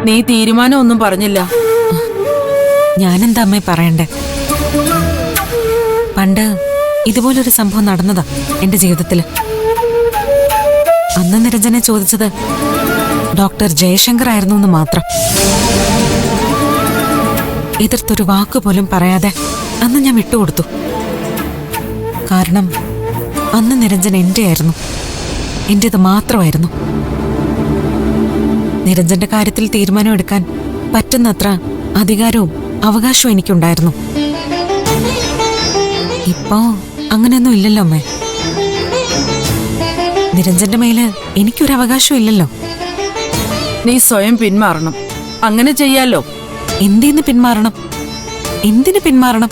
നീ തീരുമാനം ഒന്നും പറഞ്ഞില്ല. ഞാനെന്താ അമ്മേ പറയണ്ടേ? പണ്ട് ഇതുപോലൊരു സംഭവം നടന്നതാ എന്റെ ജീവിതത്തില്. അന്ന് നിരഞ്ജനെ ചോദിച്ചത് ഡോക്ടർ ജയശങ്കർ ആയിരുന്നു എന്ന് മാത്രം. എതിർത്തൊരു വാക്കുപോലും പറയാതെ അന്ന് ഞാൻ വിട്ടുകൊടുത്തു. കാരണം അന്ന് നിരഞ്ജൻ എന്റെ ആയിരുന്നു, എന്റേത് മാത്രമായിരുന്നു. നിരഞ്ജന്റെ കാര്യത്തിൽ തീരുമാനം എടുക്കാൻ പറ്റുന്നത്ര അധികാരവും അവകാശവും എനിക്കുണ്ടായിരുന്നു. ഇപ്പോ അങ്ങനെയൊന്നും ഇല്ലല്ലോ അമ്മേ. നിരഞ്ജന്റെ മേല് എനിക്കൊരു അവകാശവും ഇല്ലല്ലോ. നീ സ്വയം പിന്മാറണം. അങ്ങനെ ചെയ്യാലോ. എന്തിന്ന് പിന്മാറണം? എന്തിനു പിന്മാറണം?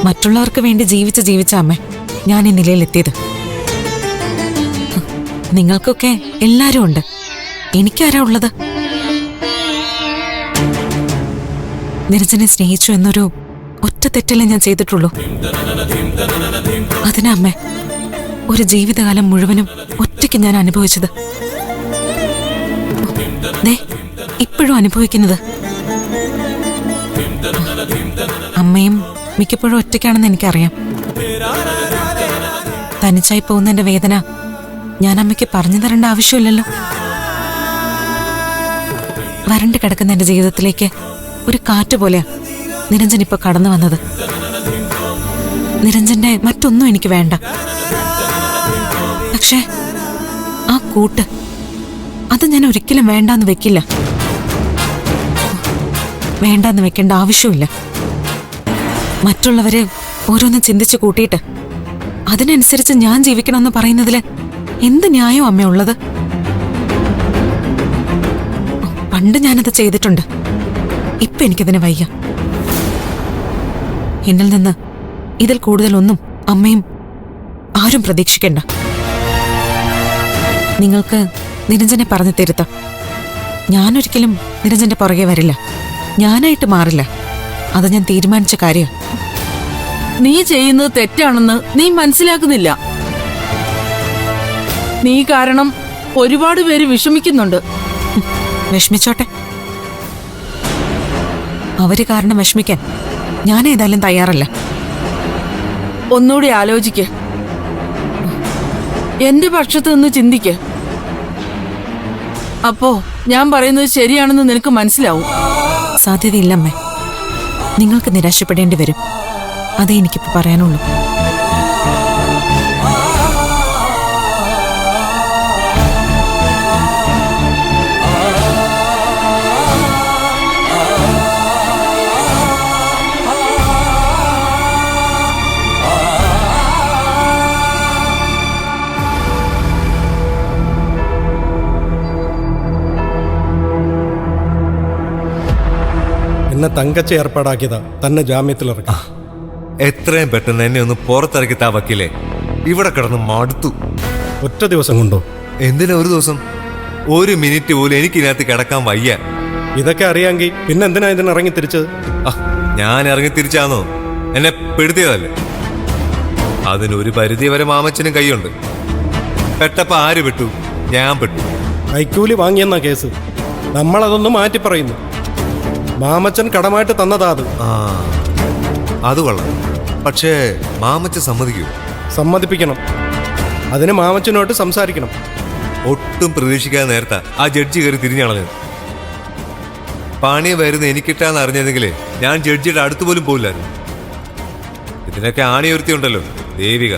മറ്റുള്ളവർക്ക് വേണ്ടി ജീവിച്ച അമ്മേ ഞാൻ ഈ നിലയിലെത്തിയത്. നിങ്ങൾക്കൊക്കെ എല്ലാരും ഉണ്ട്, എനിക്കാരാ ഉള്ളത്? നിരഞ്ജനെ സ്നേഹിച്ചു എന്നൊരു ഒറ്റ തെറ്റല്ലേ ഞാൻ ചെയ്തിട്ടുള്ളൂ. അതിനാ അമ്മേ ഒരു ജീവിതകാലം മുഴുവനും ഒറ്റയ്ക്ക് ഞാൻ അനുഭവിച്ചത്. ഇപ്പോഴും അനുഭവിക്കുന്നത്. അമ്മയും മിക്കപ്പോഴും ഒറ്റയ്ക്കാണെന്ന് എനിക്കറിയാം. തനിച്ചായി പോകുന്നതിന്റെ വേദന ഞാൻ അമ്മയ്ക്ക് പറഞ്ഞു തരേണ്ട ആവശ്യമില്ലല്ലോ. വരണ്ട് കിടക്കുന്ന എന്റെ ജീവിതത്തിലേക്ക് ഒരു കാറ്റ് പോലെയാ നിരഞ്ജൻ ഇപ്പൊ കടന്നു വന്നത്. നിരഞ്ജന്റെ മറ്റൊന്നും എനിക്ക് വേണ്ട. പക്ഷേ ആ കൂട്ട് അത് ഞാൻ ഒരിക്കലും വേണ്ടാന്ന് വെക്കില്ല. വേണ്ടാന്ന് വെക്കേണ്ട ആവശ്യമില്ല. മറ്റുള്ളവര് ഓരോന്ന് ചിന്തിച്ചു കൂട്ടിയിട്ട് അതിനനുസരിച്ച് ഞാൻ ജീവിക്കണമെന്ന് പറയുന്നതില് എന്ത് ന്യായം അമ്മയുള്ളത്? പണ്ട് ഞാനത് ചെയ്തിട്ടുണ്ട്. ഇപ്പൊ എനിക്കതിന് വയ്യ. എന്നിൽ നിന്ന് ഇതിൽ കൂടുതലൊന്നും അമ്മയും ആരും പ്രതീക്ഷിക്കണ്ട. നിങ്ങൾക്ക് നിരഞ്ജനെ പറഞ്ഞു തിരുത്താം. ഞാനൊരിക്കലും നിരഞ്ജന്റെ പുറകെ വരില്ല, ഞാനായിട്ട് മാറില്ല. അത് ഞാൻ തീരുമാനിച്ച കാര്യം. നീ ചെയ്യുന്നത് തെറ്റാണെന്ന് നീ മനസ്സിലാക്കുന്നില്ല. നീ കാരണം ഒരുപാട് പേര് വിഷമിക്കുന്നുണ്ട്. വിഷമിച്ചോട്ടെ. അവര് കാരണം വിഷമിക്കാൻ ഞാൻ ഏതായാലും തയ്യാറല്ല. ഒന്നുകൂടി ആലോചിക്ക്. എന്റെ പക്ഷത്ത് നിന്ന് ചിന്തിക്ക്. അപ്പോ ഞാൻ പറയുന്നത് ശരിയാണെന്ന് നിനക്ക് മനസ്സിലാവും. സാധ്യതയില്ലമ്മേ. നിങ്ങൾക്ക് നിരാശപ്പെടേണ്ടി വരും. അതേ എനിക്കിപ്പോ പറയാനുള്ളൂ. എന്നെ തങ്കച്ച ഏർപ്പാടാക്കിയതാ തന്നെ ജാമ്യത്തിലിറക്കി. എത്രയും പെട്ടെന്ന് എന്നെ ഒന്ന് പുറത്തിറക്കി താ വക്കീലേ. ഇവിടെ കിടന്ന് മടുത്തു. ഒറ്റ ദിവസം കൊണ്ടോ? എന്തിനാ ഒരു ദിവസം? ഒരു മിനിറ്റ് പോലും എനിക്കിതിനകത്ത് കിടക്കാൻ വയ്യ. ഇതൊക്കെ അറിയാമെങ്കിൽ പിന്നെ എന്തിനാ ഇതിനിറങ്ങി തിരിച്ചത്? ഞാൻ ഇറങ്ങി തിരിച്ചാന്നോ? എന്നെ പെടുത്തിയതല്ലേ. അതിനൊരു പരിധി വരെ മാമച്ചനും കൈയുണ്ട്. പെട്ടപ്പോ ആര് പെട്ടു? ഞാൻ പെട്ടു. കൈക്കൂലി വാങ്ങിയെന്നാ കേസ്. നമ്മളതൊന്നും മാറ്റി പറയുന്നു. മാമച്ചൻ കടമായിട്ട് തന്നതാ അത്. അത് കൊള്ളാം. പക്ഷേ മാമച്ചൻ സമ്മതിക്കൂ? സമ്മതിപ്പിക്കണം. അതിന് മാമച്ചനോട്ട് സംസാരിക്കണം. ഒട്ടും പ്രതീക്ഷിക്കാതെ നേരത്തെ ആ ജഡ്ജി കയറി തിരിഞ്ഞളഞ്ഞത്. പണി വരുന്ന എനിക്കിട്ടാന്ന് അറിഞ്ഞതെങ്കിലേ ഞാൻ ജഡ്ജിയുടെ അടുത്ത് പോലും പോയില്ലായിരുന്നു. ഇതിനൊക്കെ ആണിയൊരുത്തിയുണ്ടല്ലോ, ദേവിക.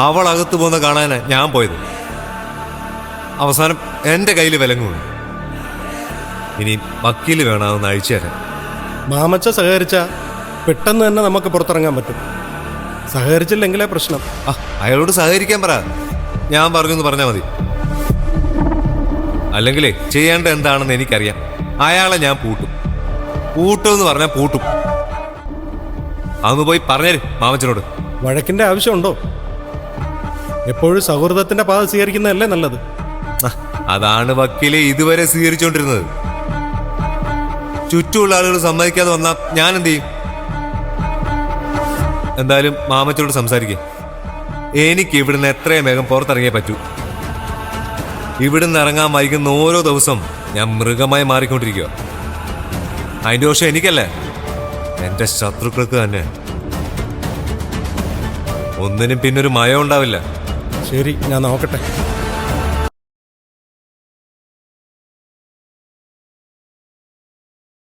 അവൾ അകത്ത് പോകുന്ന കാണാനാ ഞാൻ പോയത്. അവസാനം എന്റെ കയ്യിൽ വിലങ്ങുണ്ട്. ഇനി വക്കീല് വേണമെന്ന് അഴിച്ചു തരാൻ. മാമച്ച സഹകരിച്ച പെട്ടെന്ന് തന്നെ നമുക്ക് പുറത്തിറങ്ങാൻ പറ്റും. സഹകരിച്ചില്ലെങ്കിലേ പ്രശ്നം. അയാളോട് സഹകരിക്കാൻ പറ. ഞാൻ പറഞ്ഞെന്ന് പറഞ്ഞാൽ മതി. അല്ലെങ്കിലേ ചെയ്യേണ്ട എന്താണെന്ന് എനിക്കറിയാം. അയാളെ ഞാൻ പൂട്ടുമെന്ന് പറഞ്ഞാൽ പൂട്ടും. അതൊന്ന് പോയി പറഞ്ഞേര് മാമച്ചനോട്. വഴക്കിന്റെ ആവശ്യമുണ്ടോ? എപ്പോഴും സൗഹൃദത്തിന്റെ പാത സ്വീകരിക്കുന്നതല്ലേ നല്ലത്. അതാണ് വക്കീലെ ഇതുവരെ സ്വീകരിച്ചുകൊണ്ടിരുന്നത്. ചുറ്റുമുള്ള ആളുകൾ സമ്മതിക്കാതെ വന്നാൽ ഞാൻ എന്ത് ചെയ്യും? എന്തായാലും മാമച്ചനോട് സംസാരിക്കേ. എനിക്ക് ഇവിടുന്ന് എത്രയും വേഗം പുറത്തിറങ്ങിയേ പറ്റൂ. ഇവിടുന്ന് ഇറങ്ങാൻ വൈകുന്ന ഓരോ ദിവസം ഞാൻ മൃഗമായി മാറിക്കൊണ്ടിരിക്കുക. അതിന്റെ ദോഷം എനിക്കല്ലേ, എന്റെ ശത്രുക്കൾക്ക് തന്നെ. ഒന്നിനും പിന്നൊരു മയം ഉണ്ടാവില്ല. ശരി, ഞാൻ നോക്കട്ടെ.